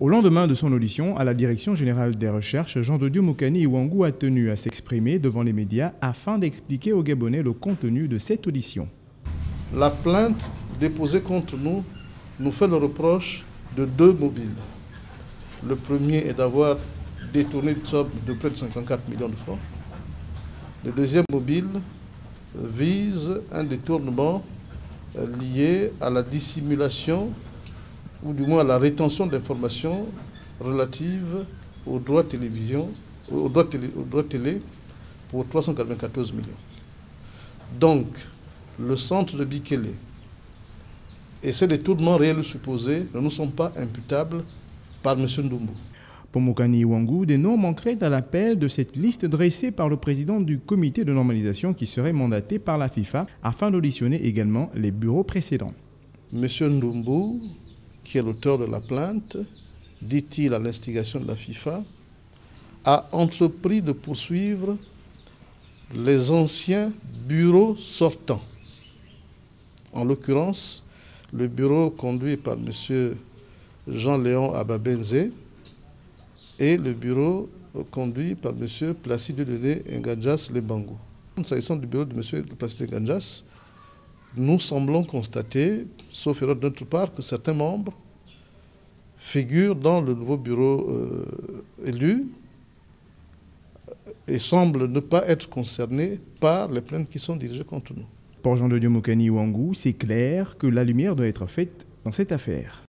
Au lendemain de son audition à la Direction générale des recherches, Jean de Dieu Mokani Iwangu a tenu à s'exprimer devant les médias afin d'expliquer aux Gabonais le contenu de cette audition. La plainte déposée contre nous nous fait le reproche de 2 mobiles. Le premier est d'avoir détourné une somme de près de 54 millions de francs. Le deuxième mobile vise un détournement lié à la dissimulation ou du moins à la rétention d'informations relatives aux droits télévision, aux droits télé pour 394 millions. Donc, le centre de Bikele et ces détournements réels supposés ne nous sont pas imputables par M. Ndumbu. Pour Mokani Iwangu, des noms manqueraient à l'appel de cette liste dressée par le président du comité de normalisation qui serait mandaté par la FIFA afin d'auditionner également les bureaux précédents. M. Ndumbu, qui est l'auteur de la plainte, dit-il à l'instigation de la FIFA, a entrepris de poursuivre les anciens bureaux sortants. En l'occurrence, le bureau conduit par M. Jean-Léon Ababenze et le bureau conduit par M. Placide Dené Nganjas Lebango. S'agissant du bureau de M. Placide Nganjas, nous semblons constater, sauf erreur de notre part, que certains membres figurent dans le nouveau bureau élu et semblent ne pas être concernés par les plaintes qui sont dirigées contre nous. Pour Jean de Dieu Mokani Iwangu, c'est clair que la lumière doit être faite dans cette affaire.